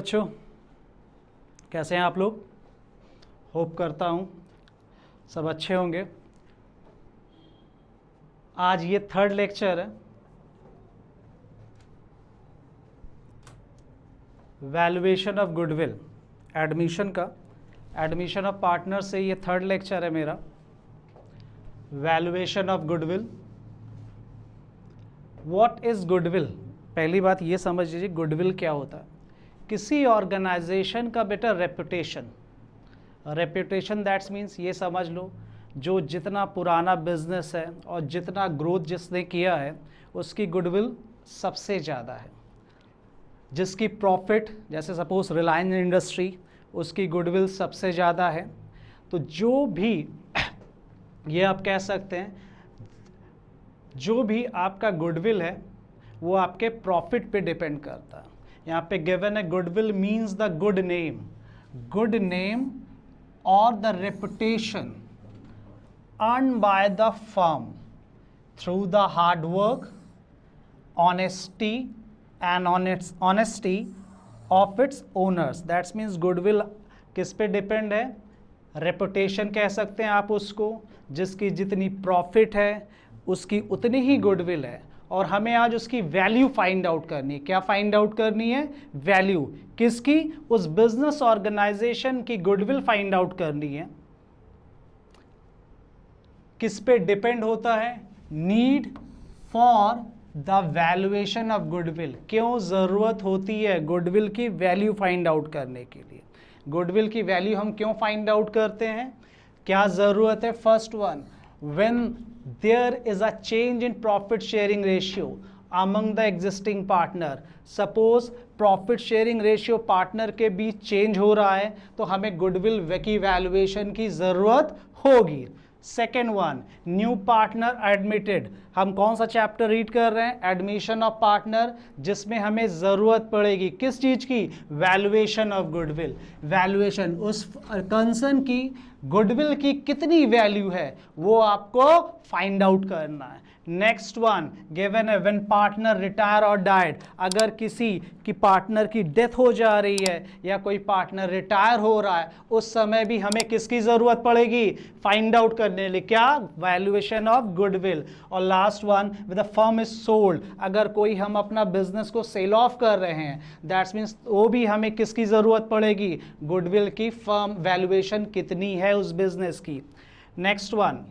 बच्चों, कैसे हैं आप लोग? होप करता हूँ सब अच्छे होंगे। आज ये थर्ड लेक्चर है वैल्यूएशन ऑफ गुडविल एडमिशन का। एडमिशन ऑफ पार्टनर से ये थर्ड लेक्चर है मेरा, valuation of goodwill. What is goodwill? पहली बात ये समझ लीजिए गुडविल क्या होता है। किसी ऑर्गेनाइजेशन का बेटा रेपुटेशन, रेपुटेशन दैट्स मीन्स ये समझ लो जो जितना पुराना बिजनेस है और जितना ग्रोथ जिसने किया है उसकी गुडविल सबसे ज़्यादा है। जिसकी प्रॉफिट, जैसे सपोज रिलायंस इंडस्ट्री, उसकी गुडविल सबसे ज़्यादा है। तो जो भी ये आप कह सकते हैं, जो भी आपका गुडविल है वो आपके प्रॉफिट पे डिपेंड करता है। यहाँ पे गिवन है goodwill means the good name or the reputation earned by the firm through the hard work, honesty of its owners. That means goodwill किस पे डिपेंड है? रेपुटेशन कह सकते हैं आप उसको। जिसकी जितनी प्रॉफिट है उसकी उतनी ही गुडविल है। और हमें आज उसकी वैल्यू फाइंड आउट करनी है। क्या फाइंड आउट करनी है? वैल्यू किसकी? उस बिजनेस ऑर्गेनाइजेशन की गुडविल फाइंड आउट करनी है। किस पे डिपेंड होता है? Need for the valuation of goodwill. क्यों जरूरत होती है गुडविल की वैल्यू फाइंड आउट करने के लिए? गुडविल की वैल्यू हम क्यों फाइंड आउट करते हैं? क्या जरूरत है? First one, when there is a change in profit sharing ratio among the existing partner. Suppose profit sharing ratio partner के बीच चेंज हो रहा है तो हमें गुडविल की वैल्यूएशन की जरूरत होगी। Second one, new partner admitted. हम कौन सा चैप्टर रीड कर रहे हैं? एडमिशन ऑफ पार्टनर, जिसमें हमें ज़रूरत पड़ेगी किस चीज़ की? Valuation of goodwill. वैल्यूएशन उस कंसर्न की गुडविल की कितनी वैल्यू है वो आपको फाइंड आउट करना है। नेक्स्ट वन गिवन है व्हेन पार्टनर रिटायर और डाइड। अगर किसी की पार्टनर की डेथ हो जा रही है या कोई पार्टनर रिटायर हो रहा है उस समय भी हमें किसकी जरूरत पड़ेगी फाइंड आउट करने के लिए? क्या? Valuation of goodwill. और last one, with the firm is sold. अगर कोई हम अपना बिजनेस को सेल ऑफ कर रहे हैं दैट्स मीन्स वो भी हमें किसकी जरूरत पड़ेगी? गुडविल की। फर्म वैल्यूएशन कितनी है उस बिजनेस की। नेक्स्ट वन,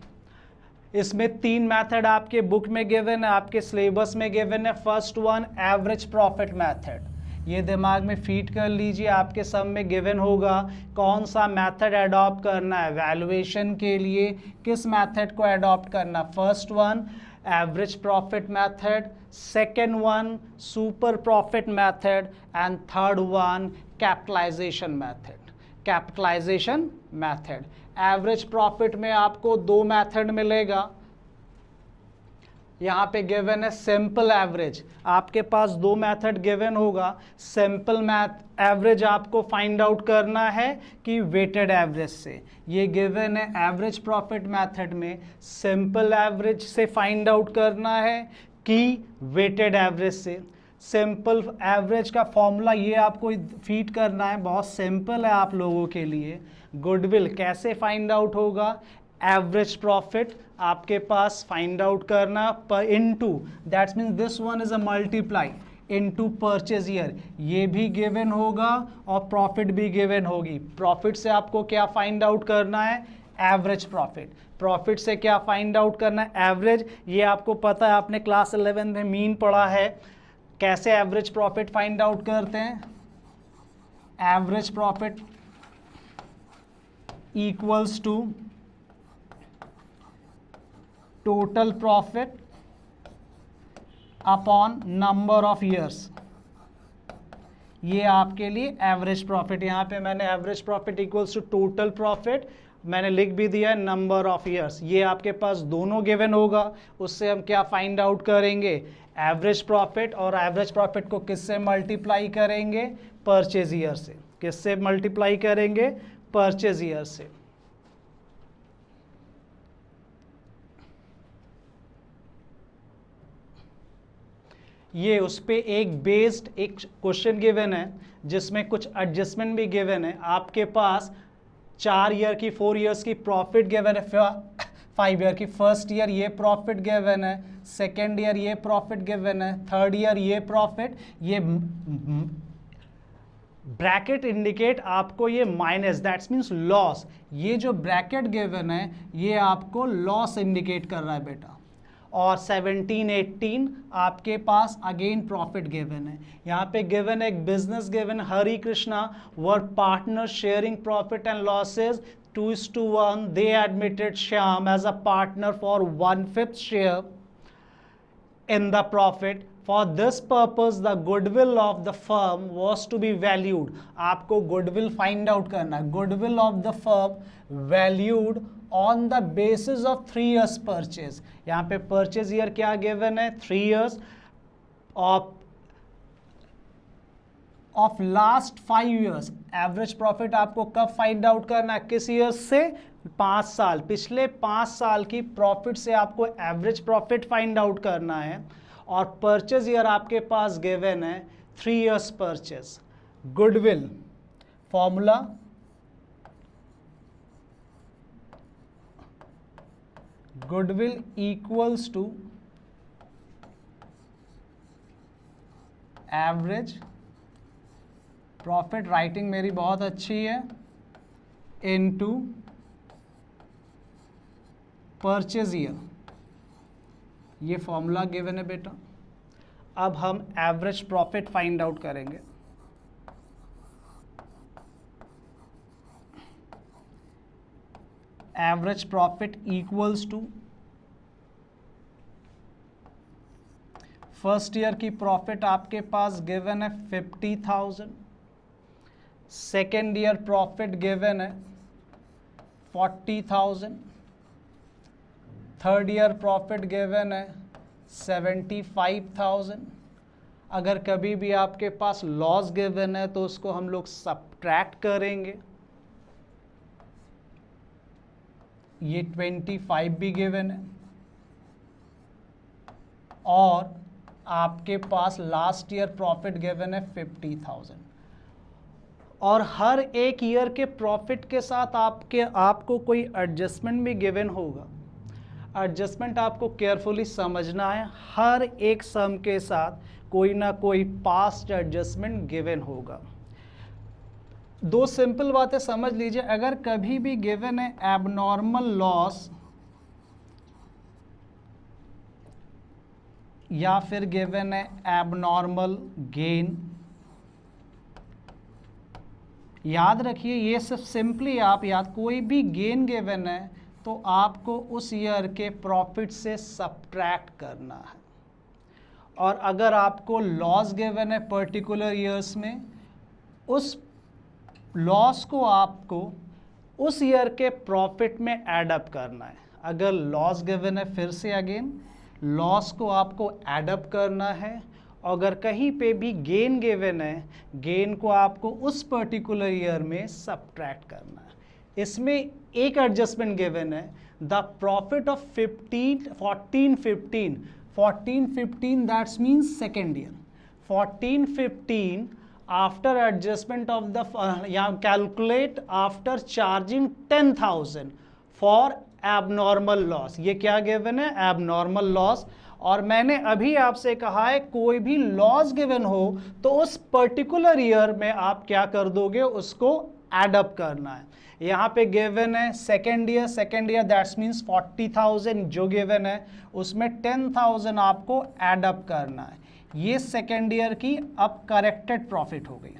इसमें 3 मेथड आपके बुक में गिवन है, आपके सिलेबस में गिवन है। First one average profit method. ये दिमाग में फीड कर लीजिए, आपके सब में गिवन होगा कौन सा मेथड अडॉप्ट करना है वैल्यूएशन के लिए, किस मेथड को अडॉप्ट करना। First one average profit method, second one super profit method and third one capitalization method. Capitalization method. Average profit में आपको 2 मेथड मिलेगा। यहाँ पे गिवन है सिंपल एवरेज। आपके पास 2 मेथड गिवन होगा। सिंपल मैथ एवरेज आपको फाइंड आउट करना है कि वेटेड एवरेज से। ये गिवन है एवरेज प्रॉफिट मेथड में सिंपल एवरेज से फाइंड आउट करना है कि वेटेड एवरेज से। सिंपल एवरेज का फॉर्मूला ये आपको फीड करना है, बहुत सिंपल है आप लोगों के लिए। गुडविल कैसे फाइंड आउट होगा? एवरेज प्रॉफिट आपके पास फाइंड आउट करना पर into, that's means this one is a multiply into purchase year. ये भी गिवन होगा और प्रॉफिट भी गिवन होगी। प्रॉफिट से आपको क्या फाइंड आउट करना है? Average profit. प्रॉफिट से क्या फाइंड आउट करना है? एवरेज। ये आपको पता है, आपने क्लास 11 में मीन पढ़ा है। कैसे एवरेज प्रॉफिट फाइंड आउट करते हैं? Average profit equals to total profit upon number of years. ये आपके लिए एवरेज प्रॉफिट। यहाँ पे मैंने average profit equals to total profit मैंने लिख भी दिया है, नंबर ऑफ ईयर्स। ये आपके पास दोनों गिवन होगा। उससे हम क्या फाइंड आउट करेंगे? Average profit. और एवरेज प्रॉफिट को किससे मल्टीप्लाई करेंगे? परचेज ईयर से। किससे मल्टीप्लाई करेंगे? परचेज ईयर से। ये उस पे एक बेस्ड एक क्वेश्चन गिवन है जिसमें कुछ एडजस्टमेंट भी गिवन है। आपके पास 4 ईयर की 4 इयर्स की प्रॉफिट गिवन है, 5 ईयर की, फर्स्ट ईयर ये प्रॉफिट गिवन है, सेकेंड ईयर ये प्रॉफिट गिवन है, थर्ड ईयर ये प्रॉफिट, ये ब्रैकेट इंडिकेट आपको ये माइनस, दैट्स मीन्स लॉस। ये जो ब्रैकेट गिवन है ये आपको लॉस इंडिकेट कर रहा है बेटा। और 17, 18 आपके पास अगेन प्रॉफिट गिवन है। यहाँ पे गिवन एक business given, Hari Krishna were partner sharing profit and losses 2:1. They admitted Shyam as a partner for 1/5 share in the profit. For this purpose, the goodwill of the firm was to be valued. आपको goodwill find out करना है। Goodwill of the firm valued on the basis of 3 years purchase. यहाँ पे purchase year क्या given है? 3 years of last 5 years. Average profit आपको कब find out करना है? किस ईयर से? 5 साल। पिछले 5 साल की प्रॉफिट से आपको एवरेज प्रॉफिट फाइंड आउट करना है। और परचेज ईयर आपके पास गिवन है 3 years purchase. Goodwill formula goodwill equals to average profit, writing मेरी बहुत अच्छी है, इनटू परचेज ईयर। ये फॉर्मूला गिवन है बेटा। अब हम एवरेज प्रॉफिट फाइंड आउट करेंगे। Average profit equals to first year की प्रॉफिट आपके पास गिवन है 50,000, सेकेंड ईयर प्रॉफिट गिवन है 40,000, थर्ड ईयर प्रॉफिट गिवन है 75,000। अगर कभी भी आपके पास लॉस गिवन है तो उसको हम लोग सब्ट्रैक्ट करेंगे। ये 25 भी गिवन है और आपके पास लास्ट ईयर प्रॉफिट गिवन है 50,000। और हर एक ईयर के प्रॉफिट के साथ आपको कोई एडजस्टमेंट भी गिवन होगा। एडजस्टमेंट आपको केयरफुली समझना है। हर एक सम के साथ कोई ना कोई पास्ट एडजस्टमेंट गिवन होगा। 2 सिंपल बातें समझ लीजिए। अगर कभी भी गिवन है एबनॉर्मल लॉस या फिर गिवन है एबनॉर्मल गेन, याद रखिए ये सिर्फ सिंपली आप याद, कोई भी गेन गिवन है तो आपको उस ईयर के प्रॉफिट से सब्ट्रैक्ट करना है। और अगर आपको लॉस गिवन है पर्टिकुलर ईयर्स में, उस लॉस को आपको उस ईयर के प्रॉफिट में ऐड अप करना है। अगर लॉस गिवन है, फिर से अगेन लॉस को आपको ऐड अप करना है। अगर कहीं पे भी गेन गिवन है, गेन को आपको उस पर्टिकुलर ईयर में सब्ट्रैक्ट करना है। इसमें एक एडजस्टमेंट गिवन है, the profit of 14-15 that's means second year. 14-15 after adjustment of the calculate after charging 10,000 for abnormal loss. ये क्या गिवन है? Abnormal loss. और मैंने अभी आपसे कहा है कोई भी लॉस गिवन हो तो उस पर्टिकुलर ईयर में आप क्या कर दोगे? उसको एड अप करना है। यहाँ पे गिवन है सेकेंड ईयर दैट्स मीन्स 40,000 जो गिवन है उसमें 10,000 आपको एड अप करना है। ये सेकेंड ईयर की अब करेक्टेड प्रॉफिट हो गई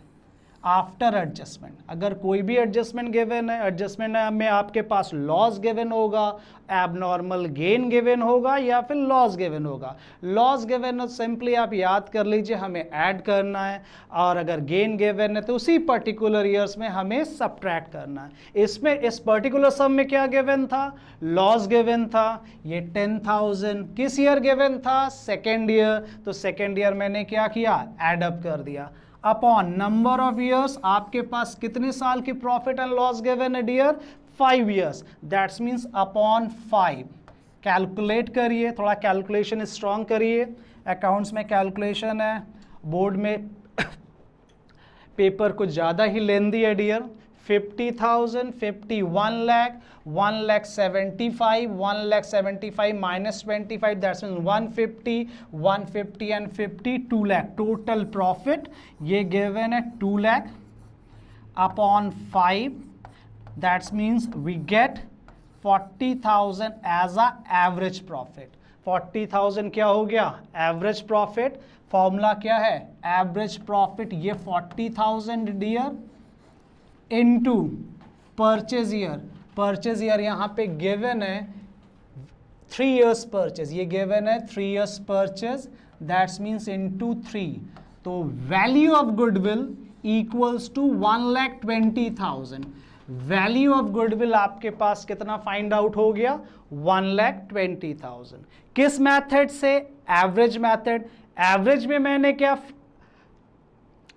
आफ्टर एडजस्टमेंट। अगर कोई भी एडजस्टमेंट गिवन है, एडजस्टमेंट में आपके पास लॉस गिवन होगा, एबनॉर्मल गेन गिवन होगा या फिर लॉस गिवन होगा। लॉस गिवन सिंपली आप याद कर लीजिए हमें ऐड करना है, और अगर गेन गिवन है तो उसी पर्टिकुलर ईयर्स में हमें सब्ट्रैक्ट करना है। इसमें इस पर्टिकुलर सम में क्या गिवन था? लॉस गिवन था। ये 10,000 किस ईयर गिवन था? Second year. तो सेकेंड ईयर मैंने क्या किया? एड अप कर दिया अपॉन नंबर ऑफ ईयर्स। आपके पास कितने साल की प्रॉफिट एंड लॉस गिवन है dear? 5 years. That's means upon 5। Calculate करिए, थोड़ा कैलकुलेशन स्ट्रॉन्ग करिए। अकाउंट्स में कैलकुलेशन है, बोर्ड में पेपर कुछ ज़्यादा ही लेंदी है dear. 50,000, 50, 1 lakh, 1,75,000, 1,75,000 minus 25, that means 150, 150 and 50, 2 lakh. Total profit ये given है 2 lakh upon 5, that means we get 40,000 as a average profit. 40,000 क्या हो गया? Average profit. फॉर्मूला क्या है? एवरेज प्रॉफिट, ये 40,000 dear into purchase year. Purchase year यहाँ पे गिवन है 3 years परचेज, ये गिवन है 3 years purchase, that's means into 3। तो value of goodwill equals to 1,20,000। Value of goodwill आपके पास कितना फाइंड आउट हो गया? 1,20,000। किस मेथड से? Average method. एवरेज में मैंने क्या,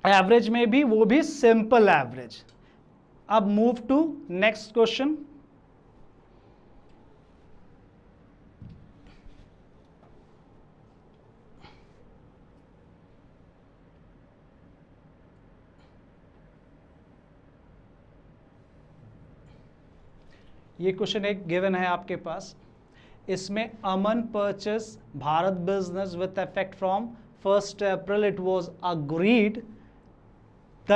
एवरेज में भी वो भी सिंपल एवरेज। अब मूव टू नेक्स्ट क्वेश्चन। ये क्वेश्चन एक गिवन है आपके पास। इसमें Aman purchase Bharat business with effect from 1st April, it was agreed the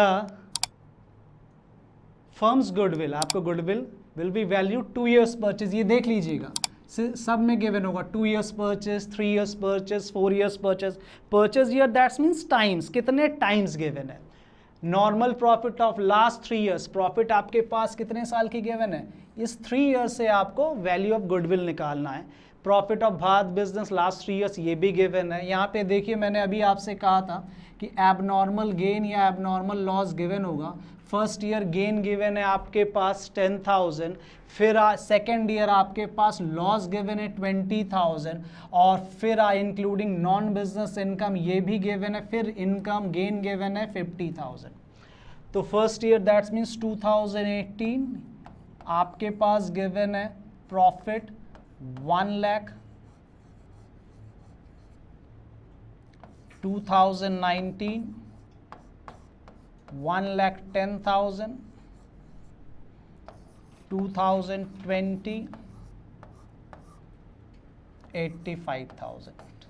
firm's goodwill, आपको goodwill will be value 2 years purchase. ये देख लीजिएगा सब में गिवन होगा 2 years purchase, 3 years purchase, 4 years purchase. Purchase year that's means times, कितने times given है। Normal profit of last 3 years, profit आपके पास कितने साल की गिवन है? इस 3 years से आपको वैल्यू ऑफ गुडविल निकालना है। Profit of Bharat business last 3 years, ये भी गिवन है। यहाँ पे देखिए मैंने अभी आपसे कहा था कि एबनॉर्मल गेन या एबनॉर्मल लॉस गिवन होगा। फर्स्ट ईयर गेन गिवन है आपके पास 10,000, फिर सेकेंड ईयर आपके पास लॉस गिवन है 20,000, और फिर इंक्लूडिंग नॉन बिजनेस इनकम ये भी गिवन है, फिर इनकम गेन गिवन है 50,000। तो फर्स्ट ईयर दैट्स मीन्स 2018 आपके पास गिवन है profit 1 lakh। 2019 1,10,000, 2020 85,000।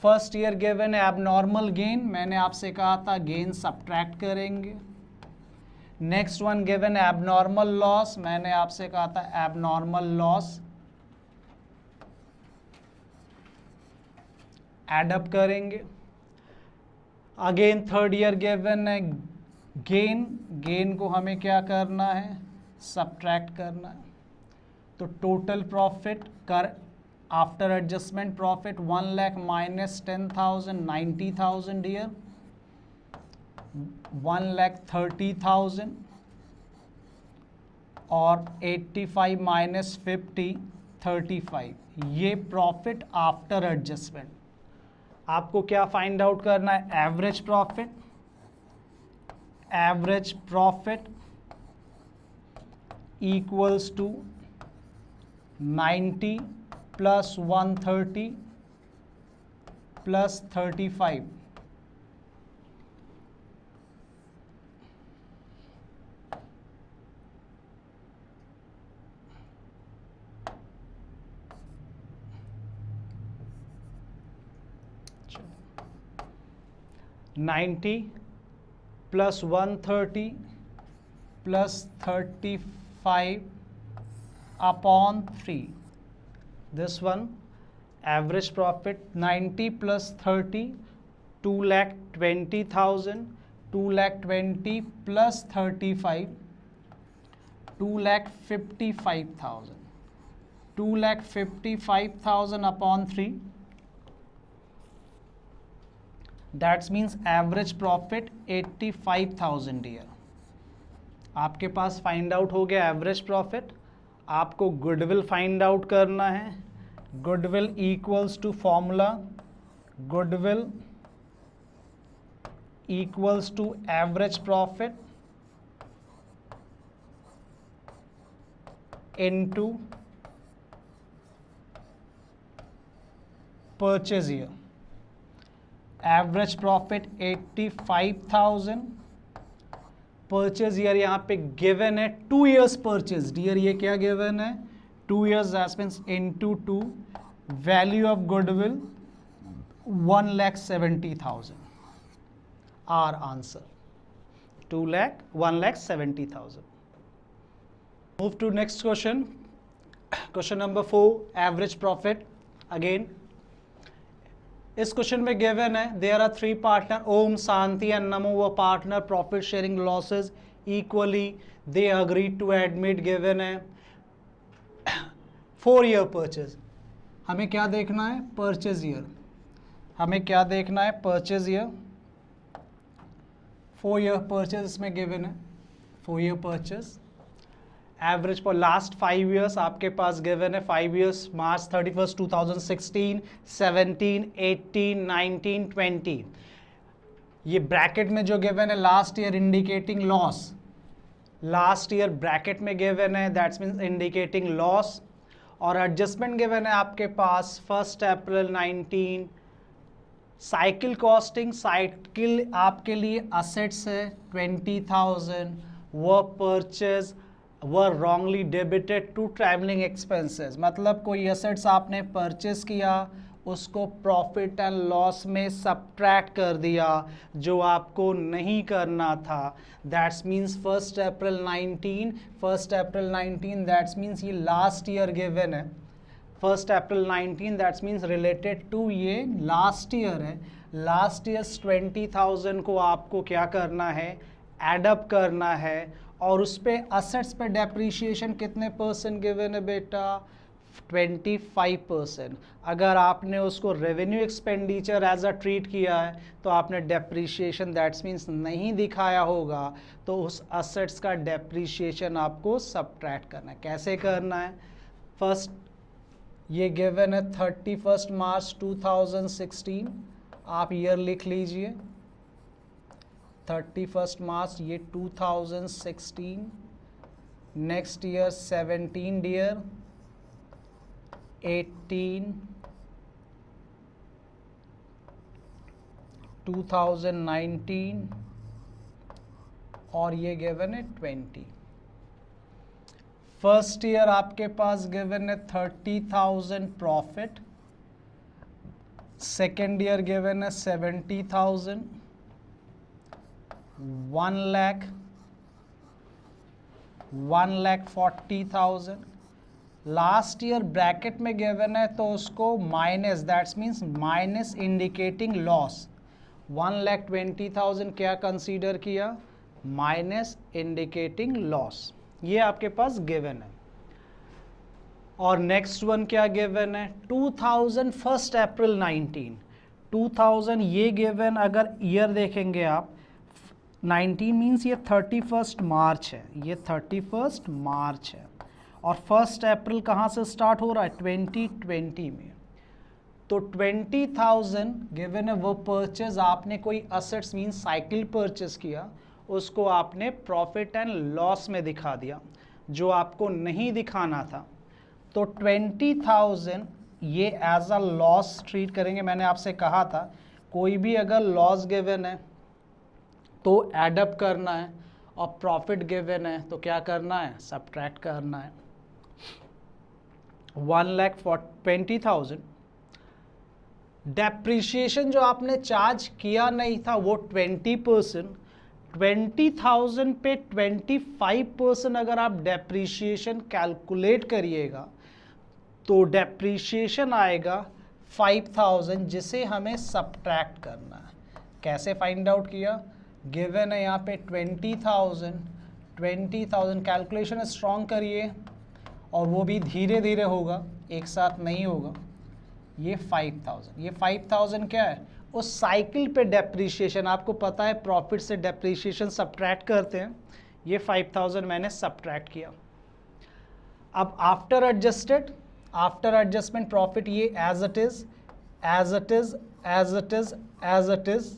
First year given है एबनॉर्मल गेन, मैंने आपसे कहा था गेन सब्ट्रैक्ट करेंगे। नेक्स्ट वन गिवन है एबनॉर्मल लॉस, मैंने आपसे कहा था एबनॉर्मल लॉस एड अप करेंगे। अगेन थर्ड ईयर गिवन है गेन, गेन को हमें क्या करना है? सब्ट्रैक्ट करना है। तो टोटल प्रॉफिट कर after adjustment profit 1 lakh minus 10,000 90,000 year, 1,30,000 और 85 minus 50 35, ये प्रॉफिट आफ्टर एडजस्टमेंट। आपको क्या फाइंड आउट करना है? Average profit. Average profit equals to 90 plus 130 plus 35। Ninety plus 130 plus 35 upon 3, this one average profit 90 plus 30 2,20,000, 2,20,000 plus 35 2,55,000, 2,55,000 upon 3, that's means average profit 85,000 year. आपके पास find out हो गया average profit. आपको goodwill find out करना है। Goodwill equals to formula, goodwill equals to average profit into purchase year, average profit 85,000, purchase year यहाँ पे given है 2 years परचेज ईयर, ये क्या गिवन है 2 years, that means into 2, value of goodwill 1,70,000, our answer 1,70,000. Move to next question. Question number 4, average profit. Again, इस question में given है there are 3 partner, Om, Shanti and Namo व partner, profit sharing losses equally, they agree to admit, given है 4 year purchase. हमें क्या देखना है purchase year, हमें क्या देखना है परचेज ईयर, 4 year परचेज इसमें गिवन है, 4 year purchase. Average for last 5 years आपके पास गिवन है 5 years, मार्च 31st 2016, 17, 18, 19, 20. ये ब्रैकेट में जो गिवन है last year indicating loss, last year bracket में गिवन है, दैट्स मीन्स इंडिकेटिंग लॉस. और एडजस्टमेंट गिवन है आपके पास 1 April 19. साइकिल कॉस्टिंग, साइकिल आपके लिए असेट्स है 20,000, वो purchase were wrongly debited to travelling expenses, मतलब कोई एसेट्स आपने परचेज किया उसको प्रॉफिट एंड लॉस में सब्ट्रैक्ट कर दिया जो आपको नहीं करना था. That's means 1 April 19, 1 April 19, that's means ये लास्ट ईयर गिवन है 1 April 19, that's means related to ये लास्ट ईयर है. लास्ट ईयर 20,000 को आपको क्या करना है एडअप करना है, और उस पे असेट्स पे डेप्रीशिएशन कितने परसेंट गिवन है बेटा 25%. अगर आपने उसको revenue expenditure as a treat किया है तो आपने डेप्रीशिएशन दैट्स मीन्स नहीं दिखाया होगा, तो उस असेट्स का डेप्रीशिएशन आपको सब्ट्रैक्ट करना है. कैसे करना है, फर्स्ट ये गिवन है 31 March 2016, आप ईयर लिख लीजिए 31 March ये 2016, नेक्स्ट ईयर 17 डियर, 18, 2019 और ये गिवन है 20. फर्स्ट ईयर आपके पास गिवन है 30,000 प्रॉफिट, सेकेंड ईयर गिवन है 70,000, 1,40,000. लास्ट ईयर ब्रैकेट में गिवन है तो उसको minus, that's means minus indicating loss, 1,20,000 क्या कंसीडर किया माइनस इंडिकेटिंग लॉस, ये आपके पास गिवन है. और नेक्स्ट वन क्या गिवन है 2000 1 April 19, 2000 ये गिवन, अगर ईयर देखेंगे आप 19 मीन्स ये 31 मार्च है, ये 31 मार्च है, और 1 April कहाँ से स्टार्ट हो रहा है 2020 में. तो 20,000 गिवन है वो परचेज आपने कोई असेट्स मीन्स साइकिल परचेज किया, उसको आपने प्रॉफिट एंड लॉस में दिखा दिया जो आपको नहीं दिखाना था. तो 20,000 ये एज अ लॉस ट्रीट करेंगे. मैंने आपसे कहा था कोई भी अगर लॉस गिवन है तो एडअप करना है, और प्रॉफिट गिवन है तो क्या करना है सब्ट्रैक्ट करना है. 1,20,000 डेप्रीशिएशन जो आपने चार्ज किया नहीं था वो 20%, 20,000 पे 25% अगर आप डेप्रीशिएशन कैलकुलेट करिएगा तो डेप्रीशिएशन आएगा 5,000 जिसे हमें सब्ट्रैक्ट करना है. कैसे फाइंड आउट किया, गिवन है यहाँ पे 20,000 कैलकुलेशन स्ट्रॉन्ग करिए और वो भी धीरे धीरे होगा, एक साथ नहीं होगा. ये 5,000 क्या है उस साइकिल पे डेप्रीशिएशन, आपको पता है प्रॉफिट से डेप्रीशिएशन सब्ट्रैक्ट करते हैं, ये 5,000 मैंने सब्ट्रैक्ट किया. अब आफ्टर एडजस्टमेंट प्रॉफिट ये as it is.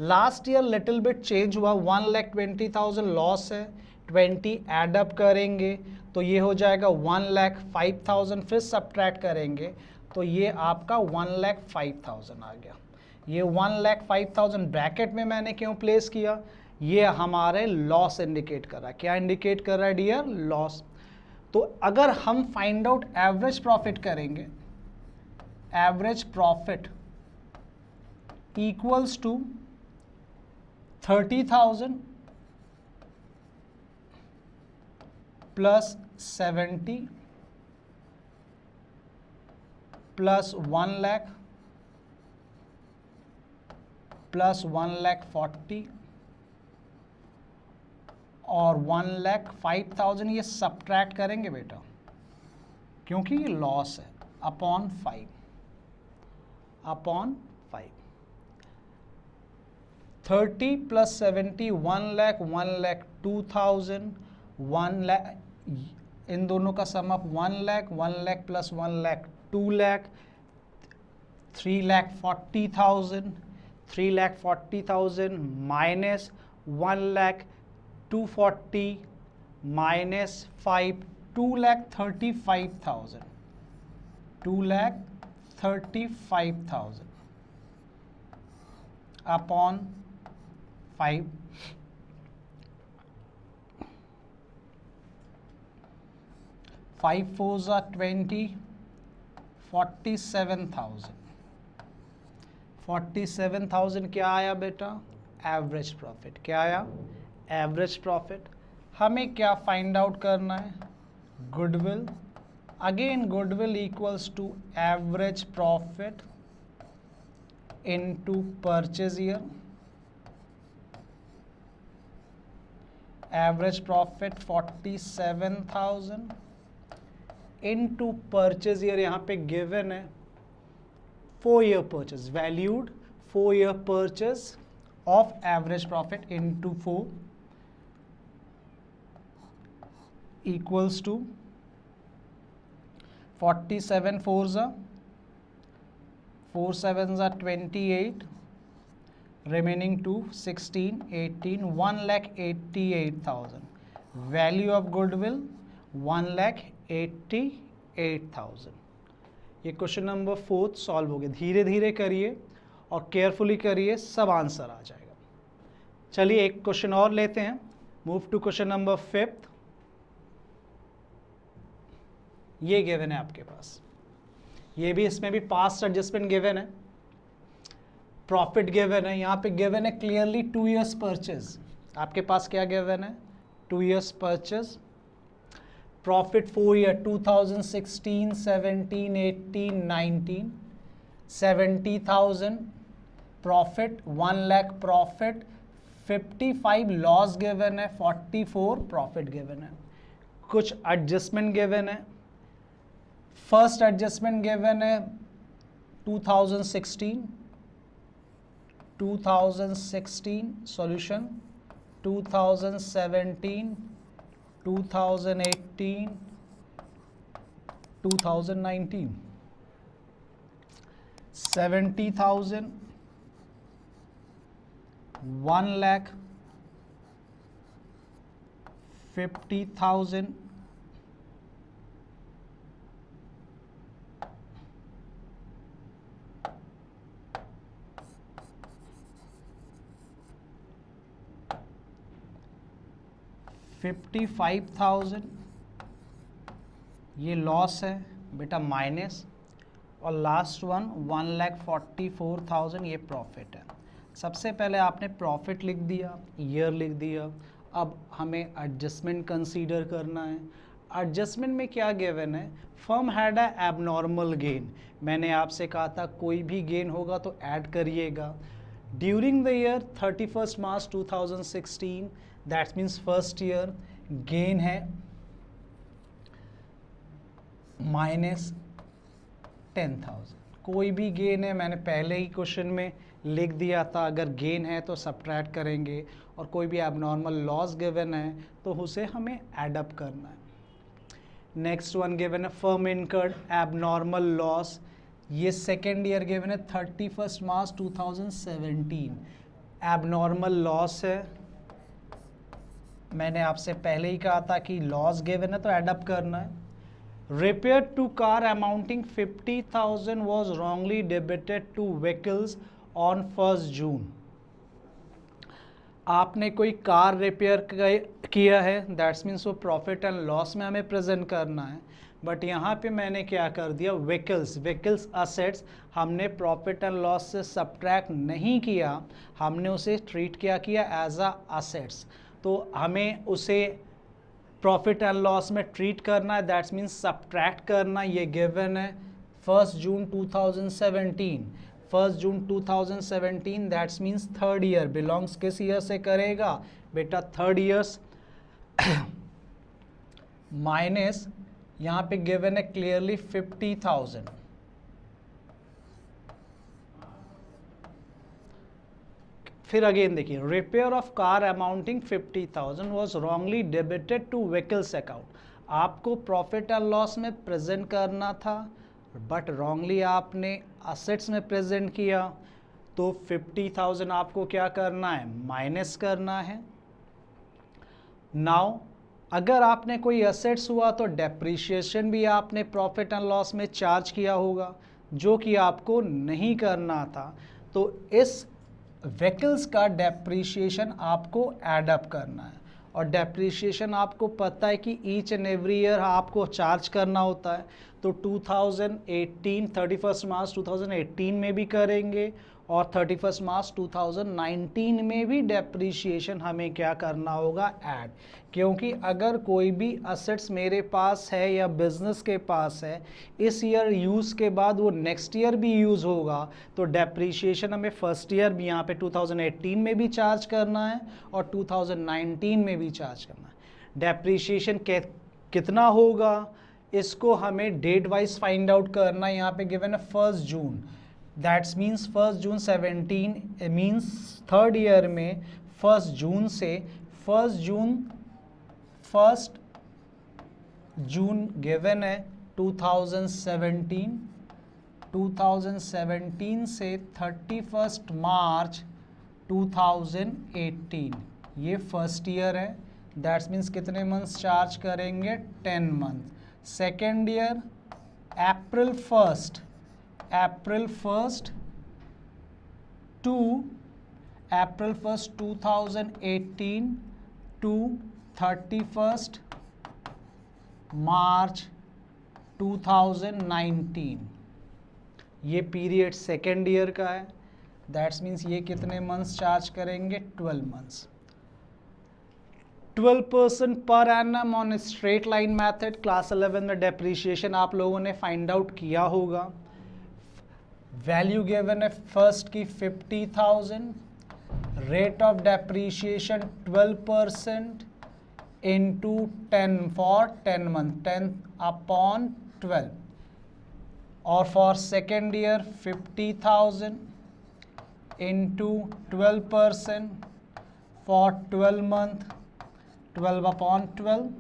Last year little bit change हुआ, 1,20,000 लॉस है, 20 एडअप करेंगे तो ये हो जाएगा 1,05,000, फिर सब्ट्रैक्ट करेंगे तो ये आपका 1,05,000 आ गया। ये 1,05,000 ब्रैकेट में मैंने क्यों प्लेस किया, ये हमारे लॉस इंडिकेट कर रहा है। क्या इंडिकेट कर रहा है डियर, लॉस। तो अगर हम फाइंड आउट एवरेज प्रॉफिट करेंगे, average profit equals to 30,000 plus 70 plus 1 lakh plus 1,40,000 और 1,05,000 ये सब्ट्रैक्ट करेंगे बेटा, क्योंकि ये लॉस है, अपॉन 5 30 प्लस 70 1 लाख 1,02,000 1 लाख, इन दोनों का sum up 1 lakh plus 1 lakh 2 lakh 3,40,000 minus 1,240,000 minus 5 2,35,000 upon 5 5 4s are 20 47,000 क्या आया बेटा, एवरेज प्रॉफिट। क्या आया, एवरेज प्रॉफिट। हमें क्या फाइंड आउट करना है, goodwill. Again goodwill equals to average profit into purchase year. Average profit 47,000 into purchase year, यहाँ पे गिवन है 4 year purchase, valued 4 year purchase of average profit into 4 equals to 47 4s are 4 7s are 28, remaining to 16 18 1,88,000, value of goodwill 1,88,000। ये question number 4 solve हो गया। धीरे धीरे करिए और केयरफुली करिए, सब आंसर आ जाएगा। चलिए एक क्वेश्चन और लेते हैं, मूव टू क्वेश्चन नंबर 5। ये गिवन है आपके पास, ये भी, इसमें भी पास्ट एडजस्टमेंट गिवन है, प्रॉफिट गिवन है। यहाँ पे गिवन है क्लियरली 2 ईयर्स परचेज। आपके पास क्या गिवन है, 2 years purchase. Profit 4 year 2016 17 18 19 70,000 profit, 1 lakh profit, 55 loss given है, 44 प्रॉफिट गिवन है। कुछ एडजस्टमेंट गिवन है। फर्स्ट एडजस्टमेंट गिवन है 2016 सॉल्यूशन 2017 2018 2019 70,000 1 लाख 50,000 55,000 ये लॉस है बेटा, माइनस, और लास्ट वन 1,44,000 ये प्रॉफिट है। सबसे पहले आपने प्रॉफिट लिख दिया, ईयर लिख दिया। अब हमें एडजस्टमेंट कंसीडर करना है। एडजस्टमेंट में क्या गिवन है, firm had a abnormal gain. मैंने आपसे कहा था कोई भी गेन होगा तो ऐड करिएगा। During the year 31 March 2016, that means first year, gain है माइनस 10,000। कोई भी गेन है, मैंने पहले ही क्वेश्चन में लिख दिया था, अगर गेन है तो सब्ट्रैक्ट करेंगे, और कोई भी एबनॉर्मल लॉस गिवन है तो उसे हमें एड अप करना है। नेक्स्ट वन गिवन है फर्म इनकर्ड एबनॉर्मल लॉस, ये सेकेंड ईयर गिवन है 31 मार्च 2017, एबनॉर्मल लॉस है। मैंने आपसे पहले ही कहा था कि लॉस गिवन है तो एड अप करना है। Repair to car amounting 50,000 was wrongly debited to vehicles on 1st June. आपने कोई कार रिपेयर किया है, दैट्स मीन्स वो प्रॉफिट एंड लॉस में हमें प्रेजेंट करना है, बट यहाँ पे मैंने क्या कर दिया, व्हीकल्स असेट्स हमने प्रॉफिट एंड लॉस से सब्ट्रैक्ट नहीं किया, हमने उसे ट्रीट किया एज अ असेट्स, तो हमें उसे प्रॉफिट एंड लॉस में ट्रीट करना है, दैट्स मीन्स सब्ट्रैक्ट करना। ये गिवन है 1 जून 2017, 1 जून 2017, that's means third year, belongs किस ईयर से करेगा बेटा, थर्ड ईयर्स, माइनस यहाँ पे गिवन है क्लियरली 50,000, फिर अगेन देखिए, repair of car amounting 50,000 was wrongly debited two vehicles account. आपको प्रॉफिट एंड लॉस में प्रेजेंट करना था, बट रॉन्गली आपने असेट्स में प्रेजेंट किया, तो 50,000 आपको क्या करना है, माइनस करना है। नाउ अगर आपने कोई असेट्स हुआ तो डेप्रिशिएशन भी आपने प्रॉफिट एंड लॉस में चार्ज किया होगा, जो कि आपको नहीं करना था, तो इस व्हीकल्स का डेप्रिशिएशन आपको एडअप करना है, और डेप्रिशिएशन आपको पता है कि ईच एंड एवरी ईयर आपको चार्ज करना होता है, तो 2018 31 मार्च 2018 में भी करेंगे और 31 मार्च 2019 में भी डेप्रिशिएशन हमें क्या करना होगा, ऐड, क्योंकि अगर कोई भी असेट्स मेरे पास है या बिजनेस के पास है, इस ईयर यूज़ के बाद वो नेक्स्ट ईयर भी यूज़ होगा, तो डेप्रिशिएशन हमें फर्स्ट ईयर भी यहाँ पे 2018 में भी चार्ज करना है और 2019 में भी चार्ज करना है। डेप्रिशिएशन कितना होगा, इसको हमें डेट वाइज फाइंड आउट करना है। यहाँ पे गिवन है 1 June, that's means 1 June 17 means third year में 1 जून से 1 जून गिवन है 2017, 2017 से 31 मार्च 2018, ये फर्स्ट ईयर है, दैट्स मीन्स कितने मंथ्स चार्ज करेंगे, 10 month. Second year April 1 to April 1st 2018 to 31st March 2019, ये पीरियड सेकेंड ईयर का है, दैट्स मीन्स ये कितने मंथ्स चार्ज करेंगे, 12 months. 12% per annum on straight line method, class 11 में डेप्रिशिएशन आप लोगों ने फाइंड आउट किया होगा। वैल्यू गिवन है फर्स्ट की 50,000, rate of depreciation 12% into 10 for 10 month, 10 upon 12, और for second year 50,000 into 12% for 12 month, 12 upon 12,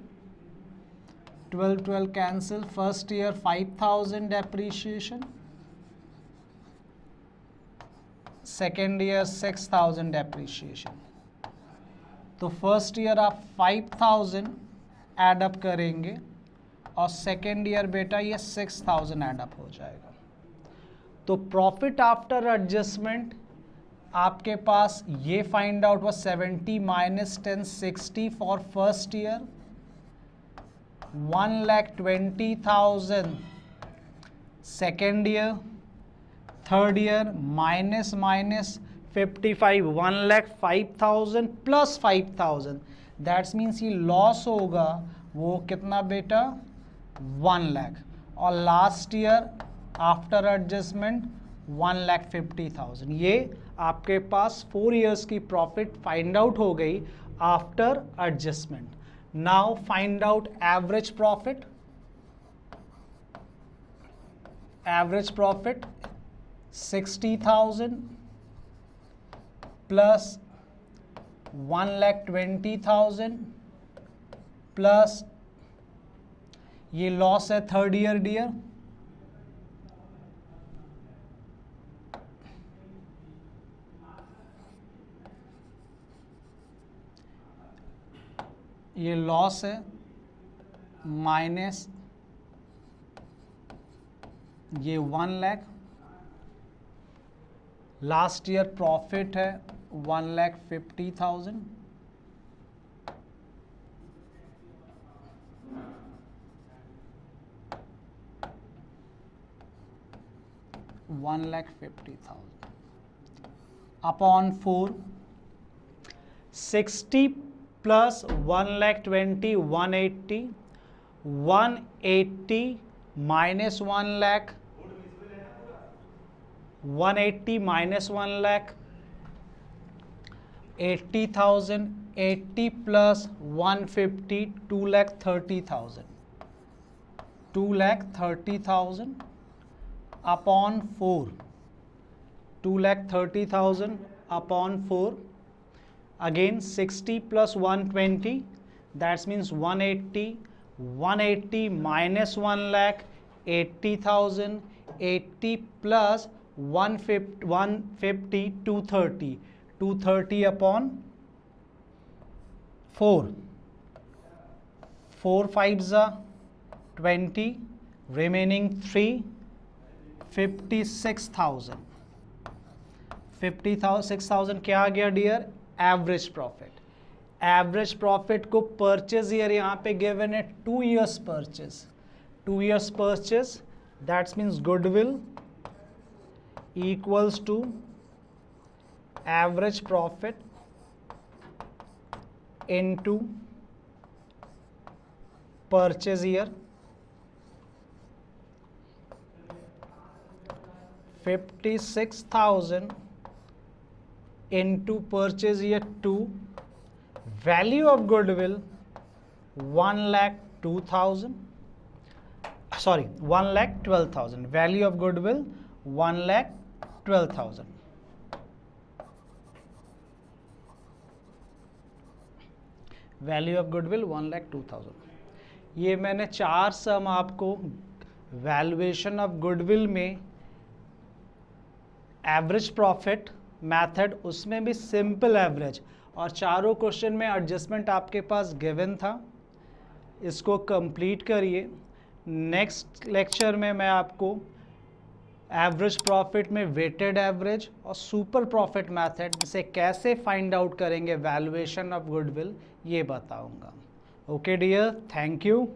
12 cancel, first year 5,000 depreciation, second year 6,000 depreciation, तो फर्स्ट ईयर आप 5,000 एड अप करेंगे और सेकेंड ईयर बेटा ये 6,000 एड अप हो जाएगा। तो प्रॉफिट आफ्टर एडजस्टमेंट आपके पास ये फाइंड आउट हुआ 70 minus 10 60 for first year, 1,20,000 second year, third year minus 55 1,05,000 plus 5,000, that's means ये लॉस होगा वो कितना बेटा, 1 लाख, और लास्ट ईयर आफ्टर एडजस्टमेंट 1,50,000, ये आपके पास 4 इयर्स की प्रॉफिट फाइंड आउट हो गई after adjustment. Now find out average profit. Average profit 60,000 plus 1,20,000 plus ये लॉस है थर्ड ईयर डियर, ये लॉस है माइनस ये 1 लाख, लास्ट ईयर प्रॉफिट है 1,50,000, upon 4, 60 plus 1,20,000 180, 180 minus 1 lakh, 180 minus 1 lakh 80,000, 80 plus 150 2,30,000, 2,30,000 upon 4, 2,30,000 upon 4, again 60 plus 120, that means 180, 180 minus 1 lakh 80,000, 80 plus 150 230, 230 upon 4, 4 5s are 20, remaining 3, 56,000, 56,000 क्या आ गया dear? Average profit. Average profit को purchase year यहाँ पे गिवन है 2 years purchase, 2 years purchase, that's means goodwill equals to average profit into purchase year. 56,000 into purchase year 2, value of goodwill 1,02,000, sorry 1,12,000, value of goodwill 1,12,000, value of goodwill 1,02,000। ये मैंने 4 सम आपको valuation of goodwill में average profit method, उसमें भी simple average, और चारों question में adjustment आपके पास गिवन था। इसको कंप्लीट करिए। नेक्स्ट लेक्चर में मैं आपको एवरेज प्रॉफिट में वेटेड एवरेज और सुपर प्रॉफिट मेथड से कैसे फाइंड आउट करेंगे वैल्यूएशन ऑफ गुडविल, ये बताऊंगा। Okay dear, thank you.